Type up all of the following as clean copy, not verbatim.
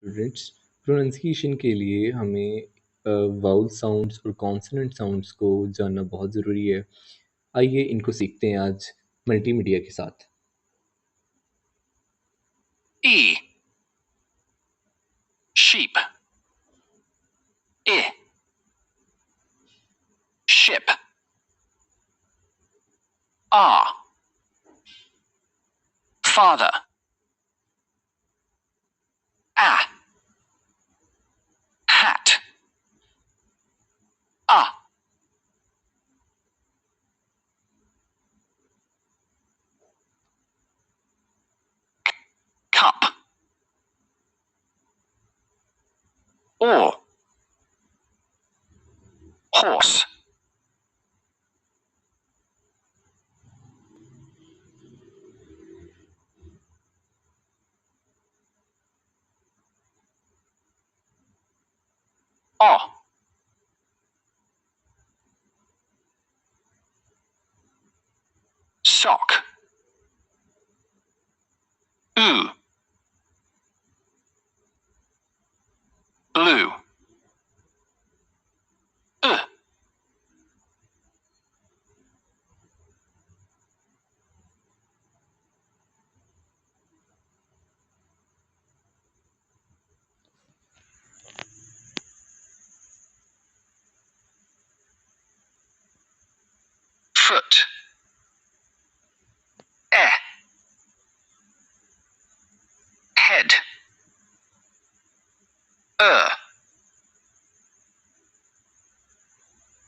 Students pronunciation के लिए हमें वाउल साउंड्स और कॉन्सोनेंट साउंड्स को जानना बहुत ज़रूरी है। आइए इनको सीखते हैं आज मल्टीमीडिया के साथ। E. Sheep. I. Ship. R. Father. A. Hat. A. Cup. Or. Horse. O. Sock. Oo. Blue. Foot. Head.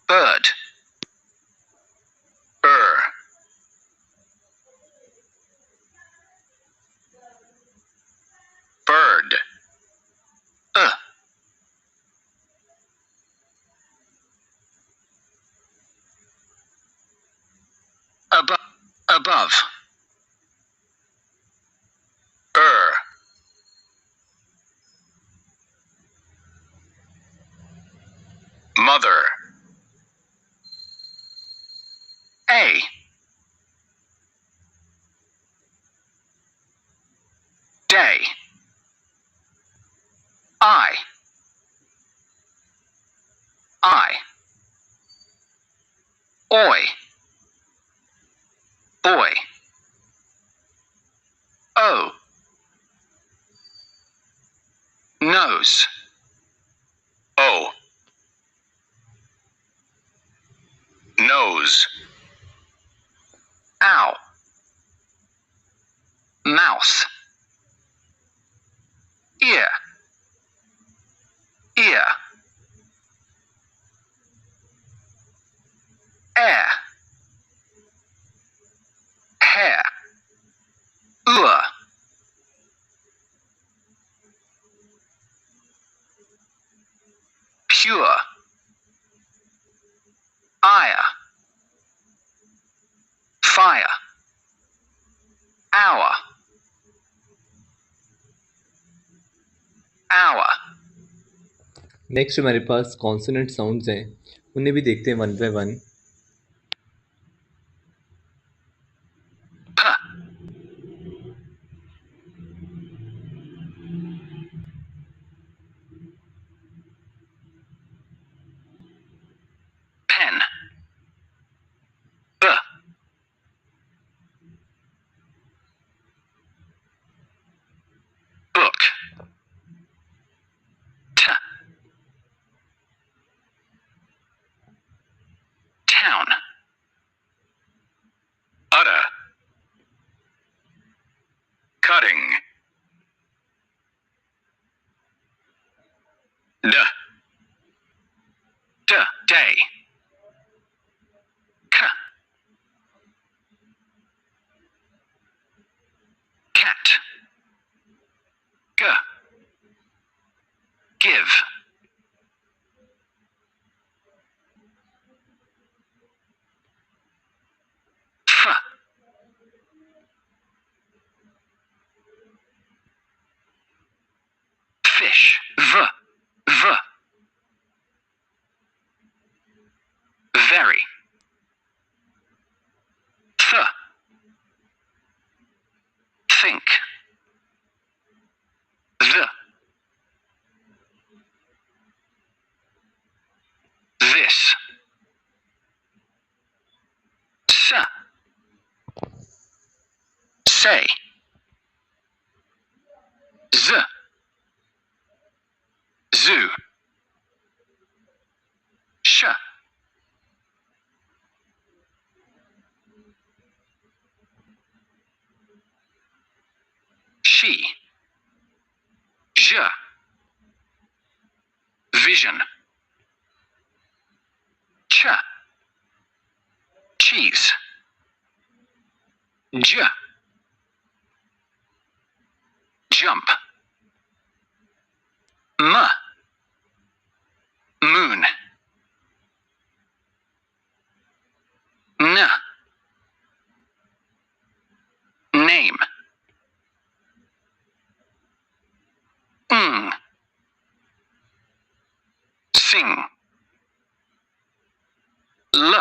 Bird. Bird. Above. Mother. A. Day. I. Oi. Boy. O. Nose. O. Nose. Ow. Mouse. Ear. Ear. Air. Hair. Pure. Ire. Fire. Hour. Hour. Next हमारे पास consonant sounds हैं, उन्हें भी देखते हैं one by one. P. Pen. B. Book. T. Town. Udder. Cutting. D. Day. K. Cat. G. Give. F. Fish. V. Very. Th. Think. The. say. Z. Zoo. Sh. She. J. Vision. Ch. Cheese. J. Jump. M. Moon. N. Name. Ng. Sing. L.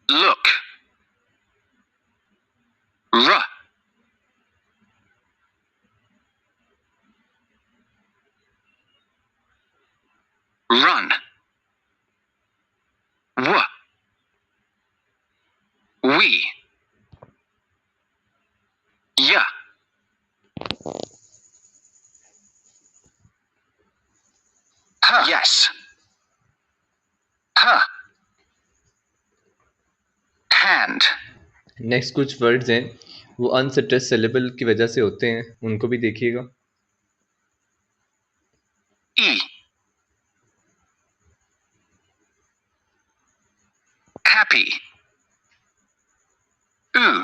Look. R. Run. W. We. Y. H. Yes. H. Hand. Next कुछ words हैं वो unstress syllable की वजह से होते हैं, उनको भी देखिएगा। E. Happy. Oo.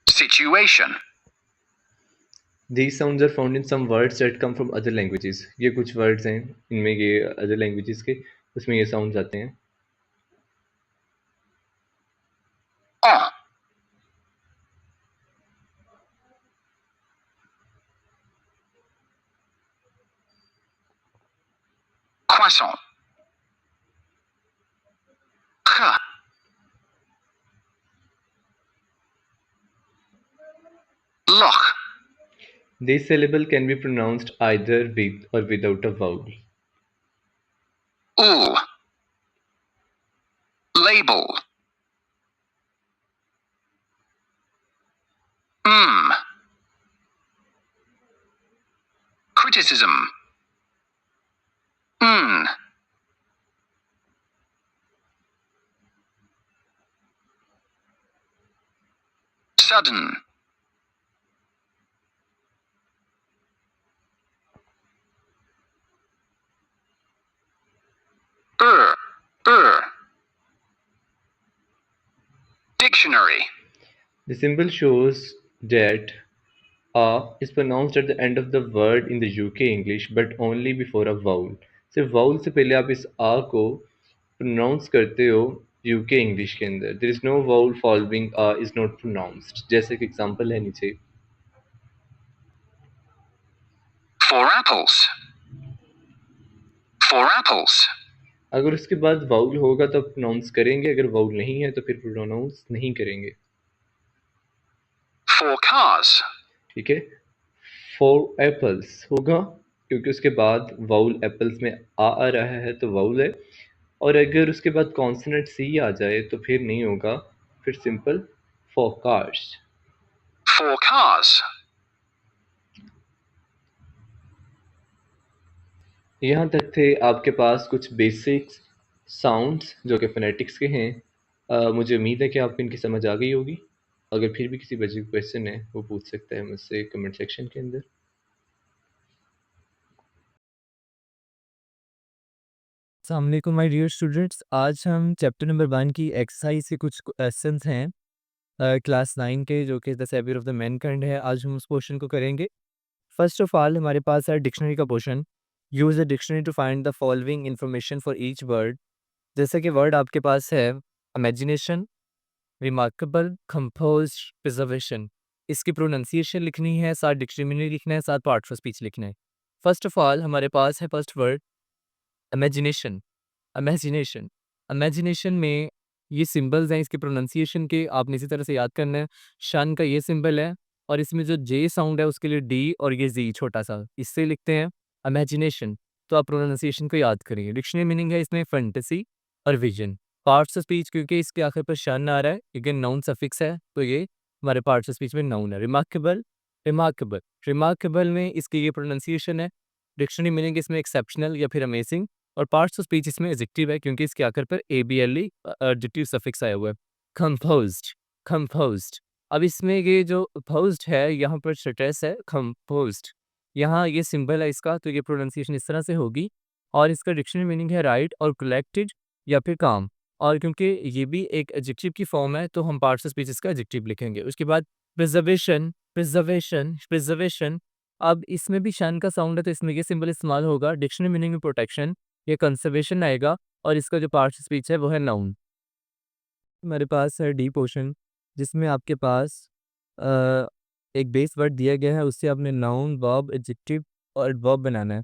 Situation. These sounds are found in some words that come from other languages. ये कुछ वर्ड्स हैं इनमें, ये अदर लैंग्वेजेस के, उसमें ये साउंड्स आते हैं। Croissant. Kh. Loch. This syllable can be pronounced either with or without a vowel. Ool. Label. Criticism. Sudden. Dictionary. The symbol shows that a is pronounced at the end of the word in the UK English but only before a vowel. सिर्फ vowel से पहले आप इस a को pronounce करते हो UK English के अंदर. There is no vowel following a is not pronounced. जैसे कि example है नीचे. 4 apples. 4 apples. अगर उसके बाद vowel होगा तो pronounce करेंगे, अगर vowel नहीं है तो फिर pronounce नहीं करेंगे. 4 cars. ठीक है, 4 apples होगा क्योंकि उसके बाद वाउल एप्पल्स में आ रहा है तो वाउल है, और अगर उसके बाद कॉन्सोनेंट सी आ जाए तो फिर नहीं होगा, फिर सिंपल 4 cars. 4 cars. यहाँ तक थे आपके पास कुछ बेसिक साउंड्स जो कि फोनेटिक्स के हैं। मुझे उम्मीद है कि आपको इनकी समझ आ गई होगी। अगर फिर भी किसी बच्चे को क्वेश्चन है वो पूछ सकता है मुझसे कमेंट सेक्शन के अंदर। अस्सलाम वालेकुम माय डियर स्टूडेंट्स, आज हम चैप्टर नंबर 1 की एक्सरसाइज के कुछ क्वेश्चंस हैं क्लास 9 के, जो कि the saviour of the mankind है। आज हम उस पोर्शन को करेंगे। फर्स्ट ऑफ ऑल हमारे पास है डिक्शनरी का portion. Use the dictionary to find the following information for each word. जैसे कि वर्ड आपके पास है इमेजिनेशन, रिमार्केबल, कंपोज, प्रिजर्वेशन। इसकी प्रोनाउंसिएशन लिखनी है, साथ डिक्शनरी लिखना है, साथ पार्ट ऑफ स्पीच लिखना है। फर्स्ट ऑफ ऑल हमारे पास है first word imagination. Imagination imagination में ये सिंबल्स हैं, इसके प्रोनाउंसिएशन के आपने इसी तरह से याद करना है। शन का ये सिंबल है और इसमें जो जे साउंड है उसके लिए डी और ये जी छोटा सा, इससे लिखते हैं इमेजिनेशन। तो आप प्रोनाउंसिएशन को याद करिए। डिक्शनरी मीनिंग है इसमें फैंटेसी और विजन। पार्ट्स ऑफ स्पीच क्योंकि इसके आखिर पर शन आ रहा है क्योंकि नाउन सफिक्स है तो ये हमारे पार्ट्स ऑफ स्पीच में नाउन है। रिमार्केबल, रिमार्केबल, रिमार्केबल में इसकी ये प्रोनाउंसिएशन है। डिक्शनरी मीनिंग इसमें एक्सेप्शनल या फिर अमेजिंग, और पार्ट्स ऑफ स्पीच इसमें एडजेक्टिव है क्योंकि इसके आखिर पर एबीएलई एडजेक्टिव सफिक्स आया हुआ है। कंपोज्ड, कंपोज्ड, अब इसमें ये जो अपोज्ड है यहाँ पर स्ट्रेस है कंपोज्ड, यहाँ ये सिंबल है इसका तो ये प्रोनाउंसिएशन इस तरह से होगी। और इसका डिक्शनरी मीनिंग है राइट और कलेक्टेड या फिर काम, और क्योंकि ये भी एक एडजेक्टिव की फॉर्म है तो हम पार्ट्स ऑफ स्पीच इसका एडजेक्टिव लिखेंगे। उसके बाद प्रिजर्वेशन, प्रिजर्वेशन, प्रिजर्वेशन, अब इसमें भी शन का साउंड है तो इसमें ये सिंबल इस्तेमाल होगा। डिक्शनरी मीनिंग में प्रोटेक्शन, ये कंजर्वेशन आएगा, और इसका जो पार्ट्स ऑफ स्पीच है वो है नाउन। हमारे पास है डी पोर्शन जिसमें आपके पास अ, एक बेस वर्ड दिया गया है, उससे आपने नाउन, वर्ब, एडजेक्टिव और एडवर्ब बनाना है।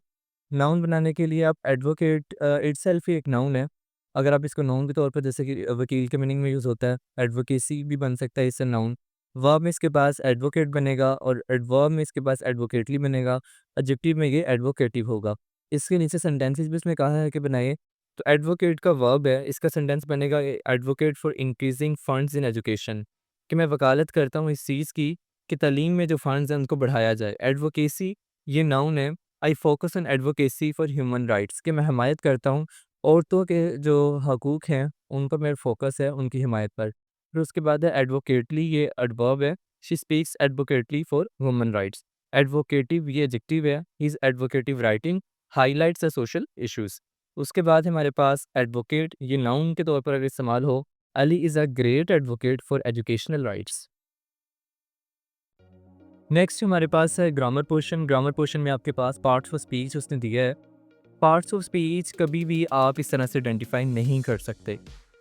नाउन बनाने के लिए आप एडवोकेट इटसेल्फ ही एक नाउन है। अगर आप इसको नाउन के तौर पर जैसे कि वकील के मीनिंग में यूज़ होता है, एडवोकेसी भी बन सकता है इससे नाउन। वर्ब में इसके पास एडवोकेट बनेगा और एडवर्ब में इसके पास एडवोकेटली बनेगा। एडजेक्टिव में ये एडवोकेटिव होगा। इसके नीचे सेंटेंसेस भी इसमें कहा है कि बनाइए, तो एडवोकेट का वर्ब है, इसका सेंटेंस बनेगा advocate for increasing funds in education, कि मैं वकालत करता हूँ इस चीज़ की कि तालीम में जो फंड्स हैं उनको बढ़ाया जाए। एडवोकेसी ये नाउन है। I focus on advocacy for human rights, कि मैं हमायत करता हूँ औरतों के जो हकूक़ हैं उन पर मेरा फोकस है, उनकी हिमायत पर। फिर उसके बाद है एडवोकेटली, ये एडवर्ब है, she speaks advocately for woman rights. Advocative ये एडजेक्टिव है, he is advocative writing highlights the social issues. उसके बाद हमारे पास एडवोकेट, ये नाउन के तौर पर अगर इस्तेमाल हो, Ali is a great advocate for educational rights. Next हमारे पास है ग्रामर पोर्शन। ग्रामर पोर्शन में आपके पास पार्ट्स ऑफ स्पीच उसने दिया है। पार्ट्स ऑफ स्पीच कभी भी आप इस तरह से आइडेंटिफाई नहीं कर सकते,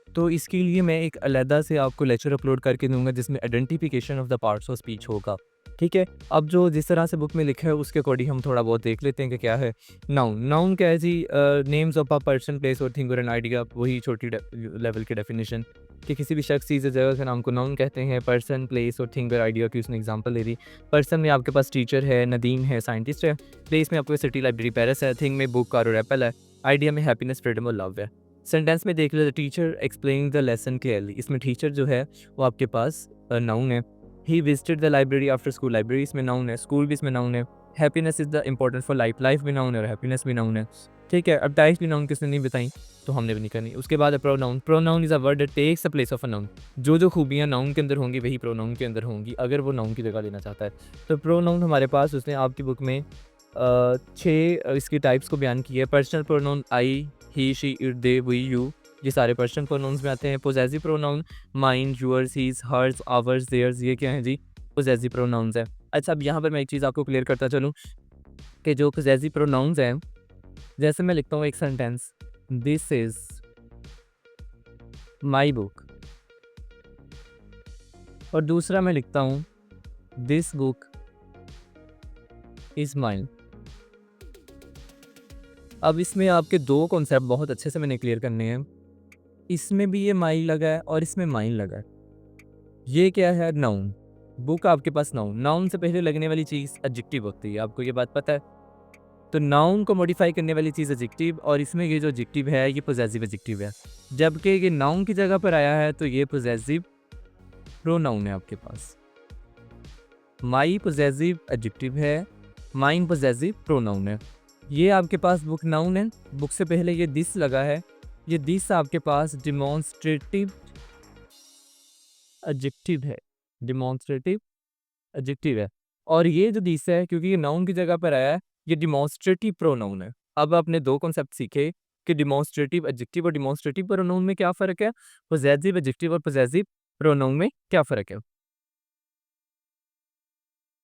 तो इसके लिए मैं एक अलहदा से आपको लेक्चर अपलोड करके दूंगा जिसमें identification of the parts of speech होगा। ठीक है, अब जो जिस तरह से बुक में लिखा है उसके अकॉर्डिंग हम थोड़ा बहुत देख लेते हैं कि क्या है। नाउन, नाउन क्या है जी? Names of a person, place और थिंग और एन आइडिया, वही छोटी लेवल की डेफिनेशन कि किसी भी शख्स, चीज़, जगह के नाम को नाउन कहते हैं। पर्सन, प्लेस और थिंग और आइडिया की उसने एग्जांपल दे दी। पर्सन में आपके पास टीचर है, नदीम है, साइंटिस्ट है। प्लेस में आपके सिटी, लाइब्रेरी, पेरिस है। थिंग में बुक, कार और एप्पल है। आइडिया में हैप्पीनेस, फ्रीडम और लव है। सेंटेंस में देख लो, the teacher explain the lesson clearly, इसमें टीचर जो है वो आपके पास नाउन है। He visited the library after school, library इसमें नाउन है, स्कूल भी इसमें नाउन है। Happiness is the important for life, life भी नाउन है और हैप्पीनेस भी नाउन है। ठीक है, अब टाइप्स भी नाउन किसने नहीं बताई तो हमने भी नहीं करनी। उसके बाद pronoun, pronoun is a word that takes the place of a noun, जो खूबियाँ नाउन के अंदर होंगी वही प्रोनाउन के अंदर होंगी अगर वो नाउन की जगह लेना चाहता है। तो प्रोनाउन हमारे पास उसने आपकी बुक में 6 इसकी टाइप्स को बयान किया है। Personal pronoun I, he, she, it, they, we, you, ये सारे पर्सनल प्रोनाउंस में आते हैं। Possessive pronoun mine, yours, his, hers, ours, theirs, ये क्या है जी? पोजेसिव प्रोनाउंस है। अच्छा, अब यहाँ पर मैं एक चीज़ आपको क्लियर करता चलूँ कि जो पोजेसिव प्रोनाउंस हैं, जैसे मैं लिखता हूँ एक sentence, this is my book, और दूसरा मैं लिखता हूँ दिस बुक इज माइन। अब इसमें आपके 2 कॉन्सेप्ट बहुत अच्छे से मैंने क्लियर करने हैं। इसमें भी ये माई लगा है और इसमें माइन लगा है। ये क्या है? नाउन। बुक आपके पास नाउन, नाउन से पहले लगने वाली चीज़ एडजेक्टिव होती है, आपको ये बात पता है। तो नाउन को मॉडिफाई करने वाली चीज़ एडजेक्टिव, और इसमें ये जो एडजेक्टिव है ये पोजेसिव एडजेक्टिव है। जबकि ये नाउन की जगह पर आया है तो ये पोजेसिव प्रोनाउन है आपके पास। माई पोजेसिव एडजेक्टिव है, माइन पोजेसिव प्रोनाउन है। ये आपके पास बुक नाउन है, बुक से पहले ये दिस लगा है, ये दिस आपके पास डिमॉन्स्ट्रेटिव एडजेक्टिव है, डिमॉन्स्ट्रेटिव एडजेक्टिव है। और ये जो दिस है क्योंकि ये नाउन की जगह पर आया है, ये डिमॉन्स्ट्रेटिव प्रोनाउन है। अब आपने 2 कॉन्सेप्ट सीखे कि डिमॉन्स्ट्रेटिव एडजेक्टिव और डिमॉन्स्ट्रेटिव प्रोनाउन में क्या फ़र्क है, पोजेसिव एडजेक्टिव और पोजेसिव प्रोनाउन में क्या फ़र्क है।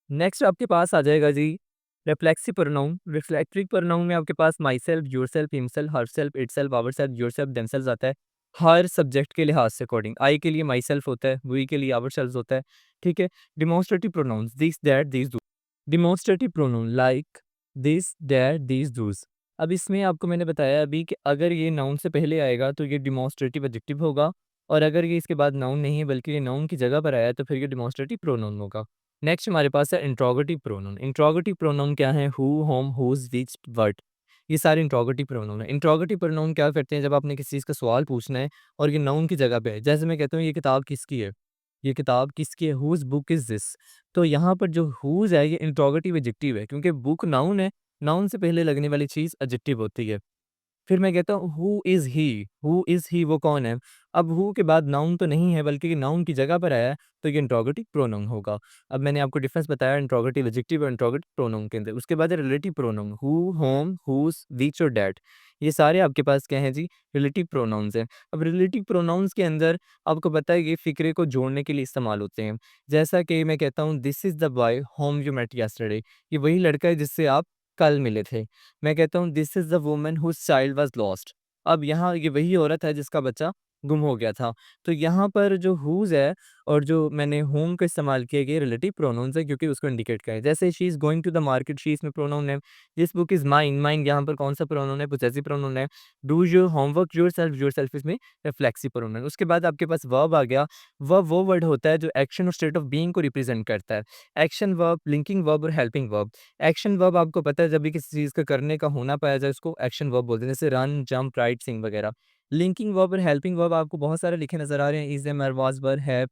नेक्स्ट आपके पास आ जाएगा जी रिफ्लेक्सिव प्रोनाउन। रिफ्लेक्टिव प्रोनाउन में आपके पास myself, yourself, himself, herself, itself, ourself, yourself, themself आता है हर सब्जेक्ट के लिहाज से अकॉर्डिंग। आई के लिए माई सेल्फ होता है, वी के लिए आवर सेल्फ होता है। ठीक है, demonstrative pronouns this, that, these, those. Demonstrative pronoun like this, that, these, those. अब इसमें आपको मैंने बताया अभी कि अगर ये नाउन से पहले आएगा तो ये डिमॉन्स्ट्रेटिव एडजेक्टिव होगा, और अगर ये इसके बाद नाउन नहीं है बल्कि ये नाउन की जगह पर आया है तो फिर ये डिमॉन्स्ट्रेटिव प्रोनाउन होगा। नेक्स्ट हमारे पास है इंट्रोगेटिव प्रोनाउन। इंट्रोगेटिव प्रोनाउन क्या है? Who, whom, whose, which, what. ये सारे इंट्रोगेटिव प्रोनाउन है। इंट्रोगेटिव प्रोनाउन क्या करते हैं, जब आपने किसी चीज़ का सवाल पूछना है और ये नाउन की जगह पे है, जैसे मैं कहता हूँ ये किताब किसकी है, ये किताब किसकी है, हुज़ बुक इज़ दिस। तो यहाँ पर जो हुज़ है ये इंट्रोगेटिव एडजेक्टिव है, क्योंकि बुक नाउन है, नाउन से पहले लगने वाली चीज़ एडजेक्टिव होती है। फिर मैं कहता हूँ हू इज़ ही वो कौन है? अब हू के बाद नाउन तो नहीं है, बल्कि नाउन की जगह पर आया है, तो ये इंट्रोगेटिव प्रोनाउन होगा। अब मैंने आपको डिफरेंस बताया इंट्रोगेटिव एडजेक्टिव और इंट्रोगेटिव प्रोनाउन के अंदर। उसके बाद है relative pronoun, who, home, who's, which और दैट। ये सारे आपके पास क्या हैं जी? रिलेटिव प्रोनाउन्स हैं। अब रिलेटिव प्रोनाउन्स के अंदर आपको पता है ये फ़िक्रे को जोड़ने के लिए इस्तेमाल होते हैं। जैसा कि मैं कहता हूँ this is the boy whom you met yesterday. ये वही लड़का है जिससे आप कल मिले थे। मैं कहता हूँ this is the woman who's child was lost. अब यहाँ ये वही औरत है जिसका बच्चा गुम हो गया था। तो यहाँ पर जो हुज़ है और जो मैंने होम का इस्तेमाल किया, ये रिलेटिव प्रोनाउन्स है क्योंकि उसको इंडिकेट करें। जैसे she is going to the market, she इसमें प्रोनाउन है। This book is mine, mine यहाँ पर कौन-सा प्रोनाउन है? पॉसेसिव प्रोनाउन है। डू योर होमवर्क योरसेल्फ इसमें रिफ्लेक्सिव प्रोनाउन है। उसके बाद आपके पास वर्ब आ गया। वर्ब वो वर्ड होता है जो एक्शन और स्टेट ऑफ बीइंग को रिप्रेज़ेंट करता है। एक्शन वर्ब, लिंकिंग वर्ब और हेल्पिंग वर्ब। एक्शन वर्ब आपको पता है जब भी किसी चीज़ का करने का होना पाया जाए उसको एक्शन वर्ब बोलते हैं, जैसे रन, जंप, राइट, सिंग वगैरह। लिंकिंग वर्ब और हेल्पिंग वर्ब आपको बहुत सारे लिखे नज़र आ रहे हैं, is, am, are, was, were, have,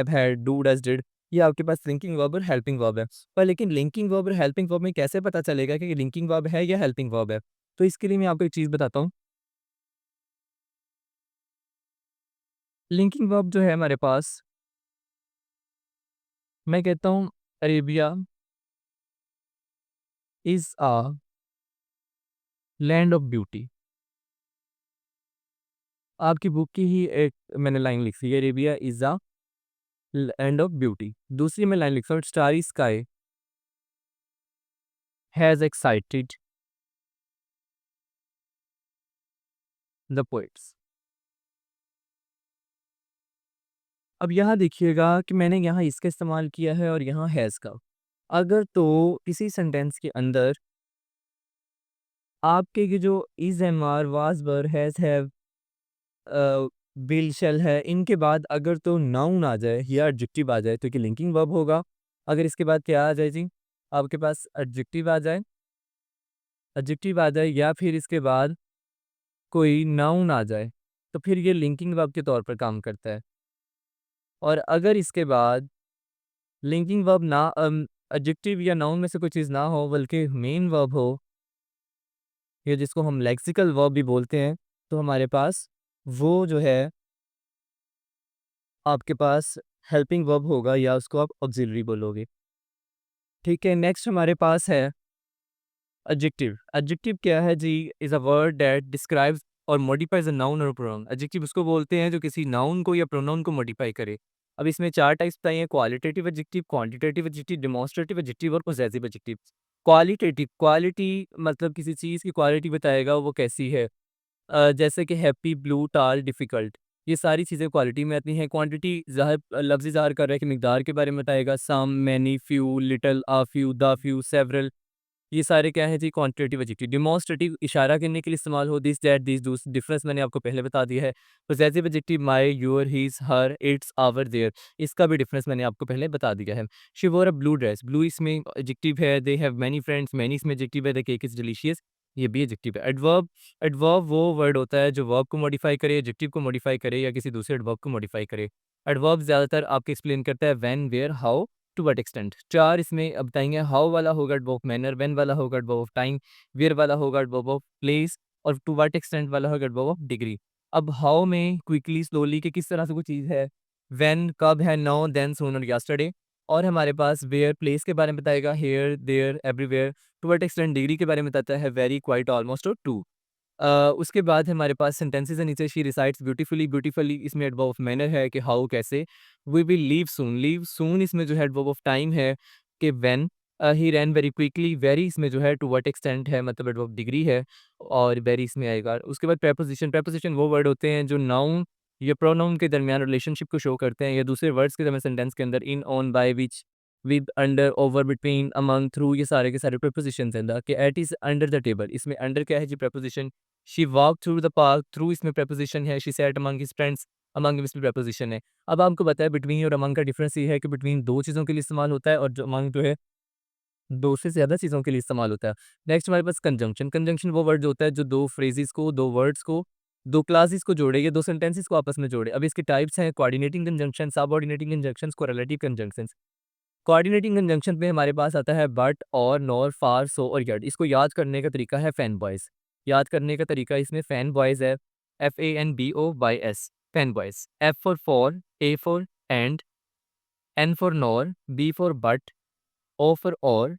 had, do, does, did. ये आपके पास लिंकिंग वर्ब और हेल्पिंग वर्ब है। पर लेकिन लिंकिंग वर्ब और हेल्पिंग वर्ब में कैसे पता चलेगा कि ये लिंकिंग वर्ब है या हेल्पिंग वर्ब है? तो इसके लिए मैं आपको एक चीज़ बताता हूँ। लिंकिंग वर्ब जो है हमारे पास, मैं कहता हूँ Arabia is a land of beauty. आपकी बुक की ही एक मैंने लाइन लिखी है, Arabia is a land of beauty. दूसरी मैं लाइन लिखता हूँ, starry sky has excited the poets. अब यहाँ देखिएगा कि मैंने यहाँ इसका इस्तेमाल किया है और यहाँ हैज़ का। अगर तो किसी सेंटेंस के अंदर आपके ये जो is, am, are, was, were, has, have, will, shall है, इनके बाद अगर तो नाउन आ जाए या एडजेक्टिव आ जाए तो ये लिंकिंग वर्ब होगा। अगर इसके बाद क्या आ जाए जी? आपके पास एडजेक्टिव आ जाए या फिर इसके बाद कोई नाउन आ जाए, तो फिर ये लिंकिंग वर्ब के तौर पर काम करता है। और अगर इसके बाद लिंकिंग वर्ब ना एडजेक्टिव या नाउन में से कोई चीज़ ना हो बल्कि मेन वर्ब हो, या जिसको हम लेक्सिकल वर्ब भी बोलते हैं, तो हमारे पास वो जो है आपके पास हेल्पिंग वर्ब होगा या उसको आप ऑक्सिलरी बोलोगे। ठीक है, नेक्स्ट हमारे पास है एडजेक्टिव। एडजेक्टिव क्या है जी? Is a word that describes और मॉडिफाइज अ नाउन और प्रोनाउन। एडजेक्टिव उसको बोलते हैं जो किसी नाउन को या प्रोनाउन को मॉडिफाई करे। अब इसमें 4 टाइप्स बताइए, qualitative adjective, quantitative adjective, demonstrative adjective और पॉसेसिव एडजेक्टिव। क्वालिटेटिव, क्वालिटी मतलब किसी चीज़ की क्वालिटी बताएगा वो कैसी है। जैसे कि हैप्पी, ब्लू, टाल, डिफ़िकल्ट, ये सारी चीज़ें क्वालिटी में आती हैं। क्वांटिटी ज़ाहिर लफ्ज़ ज़ाहिर कर रहा है कि मिकदार के बारे में बताएगा, some, many, few, little, a few, the few, several, ये सारे क्या हैं जी? Quantitative adjective. डेमोंस्ट्रेटिव इशारा करने के लिए इस्तेमाल हो, this, that, these, those, difference मैंने आपको पहले बता दिया है। Possessive adjective my, your, his, her, its, our, their, इसका भी डिफरेंस मैंने आपको पहले बता दिया है। शी वोर अ ब्लू ड्रेस, ब्लू इसमें एडजेक्टिव है, they have many friends, many इसमें एडजेक्टिव है, द केक इज़ डिलीशियस, ये भी एडजेक्टिव है। एडवर्ब, एडवर्ब वो वर्ड होता है जो वर्ब को मॉडिफाई करे, एडजेक्टिव को मॉडिफाई करे या किसी दूसरे एडवर्ब को मॉडिफाई करे। एडवर्ब ज़्यादातर आपको एक्सप्लेन करता है when, where, how, to what extent. 4 इसमें अब बताएँगे, हाउ वाला होगा एडवर्ब ऑफ मैनर, व्हेन वाला होगा एडवर्ब ऑफ टाइम, वेयर वाला होगा एडवर्ब ऑफ प्लेस और टू व्हाट एक्सटेंट वाला होगा एडवर्ब ऑफ डिग्री। अब हाउ में क्विकली, स्लोली कि किस तरह से कोई चीज़ है, व्हेन कब है, नाउ, देन, सून और यस्टरडे। और हमारे पास वेयर प्लेस के बारे में बताएगा, here, there, everywhere. To what extent degree के बारे में बताता है, वेरी, क्वाइट, ऑलमोस्ट और टू। उसके बाद हमारे पास सेंटेंसेस है नीचे, शी रिसाइट्स ब्यूटीफुली, ब्यूटीफुली इसमें एडवर्ब ऑफ मैनर है कि हाउ कैसे। वी विल लीव सून इसमें जो है एडवर्ब ऑफ टाइम है कि when. He rain very quickly, very इसमें जो है टू व्हाट एक्सटेंट है, मतलब एडवर्ब डिग्री है और वेरी इसमें आएगा। उसके बाद प्रेपोजिशन, प्रेपोजिशन वो वर्ड होते हैं जो नाउन या प्रोनाउन के दरमियान रिलेशनशिप को शो करते हैं या दूसरे वर्ड्स के दरमियान सेंटेंस के अंदर in, on, by, which, with, under, over, between, among, through, ये सारे के सारे प्रेपोजिशंस हैं। The cat is under the table, इसमें अंडर क्या है जी? Preposition. She walk through the park, through इसमें प्रेपोजिशन है। She sat among his friends, among इसमें प्रेपोजिशन है। अब आपको पता है बिटवीन और अमंग का डिफरेंस ये है कि बिटवीन 2 चीज़ों के लिए इस्तेमाल होता है और जो अमंग जो है 2 से ज़्यादा चीज़ों के लिए इस्तेमाल होता है। नेक्स्ट हमारे पास कंजंक्शन। कंजंक्शन वो वर्ड होता है जो 2 फ्रेजेस को, 2 वर्ड्स को, 2 क्लासेस को जोड़े या 2 सेंटेंसेस को आपस में जोड़े। अब इसके टाइप्स हैं coordinating conjunction, subordinating conjunctions, correlative conjunctions. Coordinating conjunction में हमारे पास आता है बट, और, नॉर, फार, सो और यट। इसको याद करने का तरीका है फैन बॉयज़। याद करने का तरीका इसमें फैन बॉयज़ है, FANBOYS, fan boys. F for, A for and, N for nor, B for but, O for और,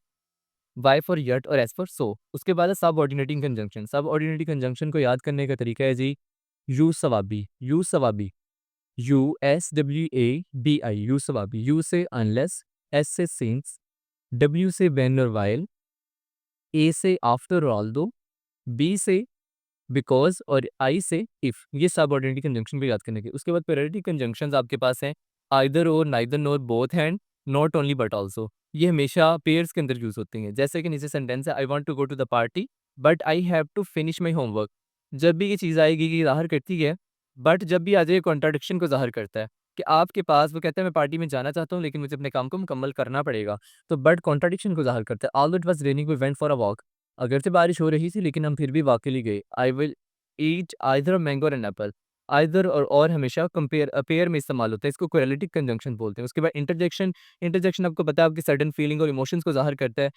Y फॉर यट और S फॉर सो। उसके बाद है सबऑर्डिनेटिंग कंजंक्शन। सबऑर्डिनेटिंग कंजंक्शन को याद करने का तरीका है जी, यू सवाबी, यू सवाबी, USWABI, यू सवाबी। यू से अनलेस, S से सिंस, W से व्हेन और व्हाइल, A से आफ्टर ऑल दो, B से बिकॉज़ और I से इफ। ये सबऑर्डिनेट कंजंक्शन भी याद करने के। उसके बाद पेरियोडिक कंजंक्शंस आपके पास हैं आइदर और, neither nor, both and, not only but also. ये हमेशा पेयर्स के अंदर यूज़ होती हैं। जैसे कि नीचे सेंटेंस है, I want to go to the party but I have to finish my homework. जब भी ये चीज़ आएगी ये ज़ाहिर करती है, बट जब भी आ जाए कॉन्ट्राडिक्शन को ज़ाहिर करता है कि आपके पास, वो कहता है मैं पार्टी में जाना चाहता हूँ लेकिन मुझे अपने काम को मुकम्मल करना पड़ेगा। तो बट कॉन्ट्राडिक्शन को ज़ाहिर करता है। Although it was raining we went for a walk. अगरचे बारिश हो रही थी लेकिन हम फिर भी वॉक के लिए गए। I will eat either mango और एन एप्पल। आइदर और हमेशा कंपेयर पेयर में इस्तेमाल होता है। इसको कोरिलेटिव कंजंक्शन बोलते हैं। उसके बाद इंटरजेक्शन। इंटरजेक्शन आपको पता है आपकी सडन फीलिंग और इमोशंस को ज़ाहिर करता है।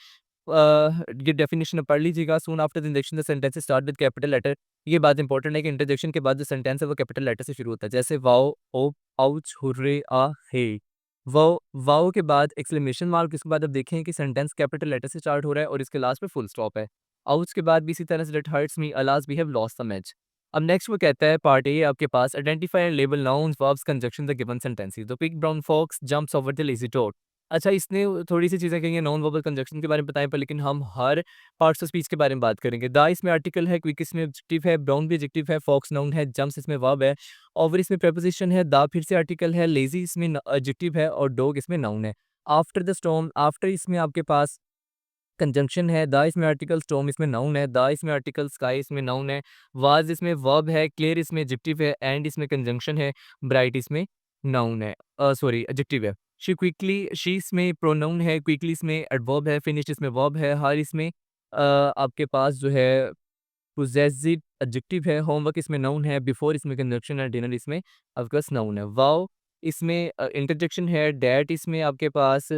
ये डेफिनेशन आप पढ़ लीजिएगा। Soon after the injection the sentence start with capital letter. ये बात इंपॉर्टेंट है कि इंटरजेक्शन के बाद जो सेंटेंस है वो कैपिटल लेटर से शुरू होता है। जैसे वाओ, ओप, आउच, हुर्रे, हे। वाओ वाओ के बाद एक्सक्लेमेशन मार्क। इसके बाद आप देखें कि सेंटेंस कैपिटल लेटर से स्टार्ट हो रहा है और इसके लास्ट पे फुल स्टॉप है। आउच के बाद भी इसी तरह से that hurts me alas we have lost the match. अब नेक्स्ट वो कहता है पार्ट ए आपके पास identify and label nouns verbs conjunction the given sentences. The pig brown fox jumps over the lazy dog. अच्छा, इसने थोड़ी-सी चीज़ें कही हैं नॉन वर्बल कंजंक्शन के बारे में बताएँ पर, लेकिन हम हर पार्ट्स ऑफ स्पीच के बारे में बात करेंगे। द इसमें आर्टिकल है, क्विक इसमें एडजेक्टिव है, ब्राउन भी एडजेक्टिव है, फॉक्स नाउन है, जंप्स इसमें वर्ब है, ओवर इसमें प्रीपोज़िशन है, द फिर से आर्टिकल है, लेज़ी इसमें एडजेक्टिव है और डॉग इसमें नाउन है। आफ्टर द स्टॉर्म, आफ्टर इसमें आपके पास कंजंक्शन है, द इसमें आर्टिकल, स्टॉर्म इसमें नाउन है, द इसमें आर्टिकल, स्काई इसमें नाउन है, वाज इसमें वर्ब है, क्लियर इसमें एडजेक्टिव है, एंड इसमें कंजंक्शन है, ब्राइट इसमें नाउन है, सॉरी एडजेक्टिव है। शी इसमें प्रोनाउन है, क्विकली इसमें एडवर्ब है, फिनिश्ड इसमें वर्ब है, हर इसमें आपके पास जो है पोजेसिव एडजेक्टिव है, होमवर्क इसमें नाउन है, बिफोर इसमें कंजंक्शन है, डिनर इसमें ऑफ कोर्स नाउन है। वाओ इसमें इंटरजेक्शन है, डैट इसमें आपके पास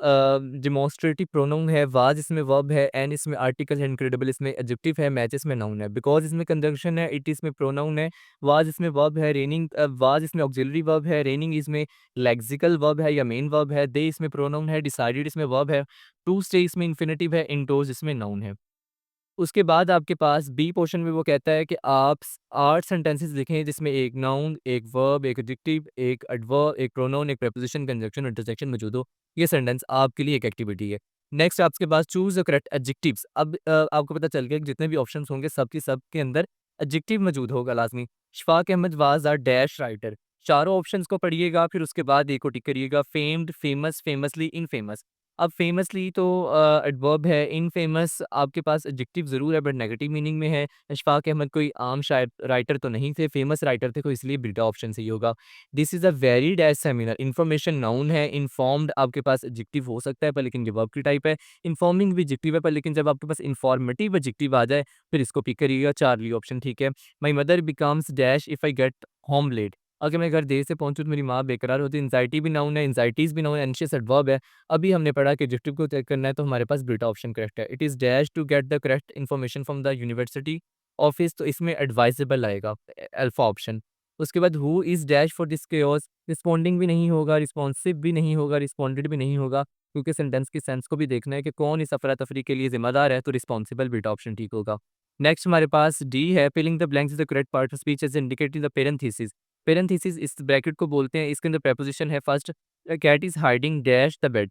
डिमॉन्स्ट्रेटिव प्रोनाउन है, वाज इसमें वर्ब है, एंड इसमें आर्टिकल है, इनक्रेडिबल इसमें एडजेक्टिव है, मैच इसमें नाउन है, बिकॉज़ इसमें कंजंक्शन है, इट इसमें प्रोनाउन है, वाज इसमें वर्ब है, रेनिंग वाज इसमें ऑक्सिलरी वर्ब है, रेनिंग इसमें लेक्सिकल वर्ब है या मेन वर्ब है, दे इसमें प्रोनाउन है, डिसाइडेड इसमें वर्ब है, टू स्टे इसमें इन्फिनिटिव है, इंडोर्स इसमें नाउन है। उसके बाद आपके पास बी पोर्शन में वो कहता है कि आप 8 सेंटेंसेस लिखें जिसमें एक नाउन, एक वर्ब, एक एडजेक्टिव, एक एडवर्ब, एक प्रोनाउन, एक प्रीपोजिशन, कंजंक्शन और इंटरजेक्शन मौजूद हो। ये सेंटेंस आपके लिए एक एक्टिविटी है। नेक्स्ट आपके पास चूज़ द करेक्ट एडजेक्टिव्स। अब आपको पता चल गया कि जितने भी ऑप्शंस होंगे सब के सब के अंदर एडजेक्टिव मौजूद होगा लाज़मी। Shafaq Ahmed was a dash writer. चारों ऑप्शंस को पढ़िएगा फिर उसके बाद एक को टिक करिएगा। Famed, famous, famously, infamous. अब फेमसली तो एडवर्ब है, इनफेमस आपके पास एडजेक्टिव ज़रूर है बट नेगेटिव मीनिंग में है। अशफाक अहमद कोई आम शायर राइटर तो नहीं थे, फेमस राइटर थे, तो इसलिए बीटा ऑप्शन सही होगा। This is a very dash seminar. Information noun है, इन्फॉर्म्ड आपके पास एडजेक्टिव हो सकता है पर लेकिन ये वर्ब की टाइप है। इन्फॉर्मिंग भी एडजेक्टिव है पर लेकिन जब आपके पास इन्फॉर्मेटिव एडजेक्टिव आ जाए फिर इसको पिक करिएगा। चार्ली ऑप्शन ठीक है। My mother becomes dash if I get home late. अगर मैं घर देर से पहुंचूँ तो मेरी माँ बेकरार होती है। एंजाइटी भी नाउन है, एंजाइटीज़ भी नाउन है, एंशियस एडवर्ब है। अभी हमने पढ़ा कि एडजेक्टिव को चेक करना है तो हमारे पास बीटा ऑप्शन करेक्ट है। It is dash to get the correct information from the university office, तो इसमें एडवाइजेबल आएगा अल्फा ऑप्शन। उसके बाद who is dash for this chaos. Responding भी नहीं होगा, रिस्पॉन्सिव भी नहीं होगा, रिस्पॉन्डेड भी नहीं होगा, क्योंकि सेंटेंस की सेंस को भी देखना है कि कौन इस अफरा तफरी के लिए जिम्मेदार है, तो रिस्पॉन्सिबल बीटा ऑप्शन ठीक होगा। नेक्स्ट हमारे पास डी है, filling the blanks is the correct part of speech as indicating the parenthesis. Parenthesis इस ब्रैकेट को बोलते हैं, इसके अंदर प्रेपोजिशन है first, cat is hiding dash the bed.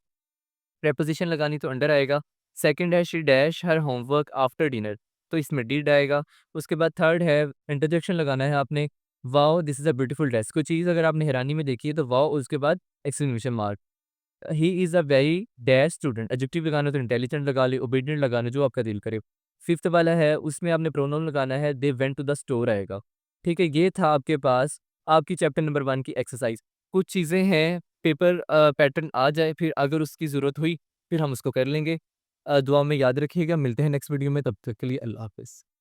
Preposition लगानी तो अंडर आएगा। सेकंड है she dash her homework after dinner, तो इसमें डिड आएगा। उसके बाद थर्ड है इंटरजेक्शन लगाना है आपने, wow this is a beautiful dress. कोई चीज़ अगर आपने हैरानी में देखी है तो वाओ, उसके बाद exclamation mark. He is a very dash student. Adjective लगाना तो इंटेलिजेंट लगा ले, ओबीडिएंट लगाना जो आपका दिल करे। फिफ्थ वाला है उसमें आपने प्रोनाउन लगाना है, they went to the store आएगा। ठीक है, ये था आपके पास आपकी चैप्टर नंबर 1 की एक्सरसाइज। कुछ चीज़ें हैं पेपर पैटर्न आ जाए फिर अगर उसकी ज़रूरत हुई फिर हम उसको कर लेंगे। दुआ में याद रखिएगा। मिलते हैं नेक्स्ट वीडियो में, तब तक के लिए अल्लाह हाफ़िज़।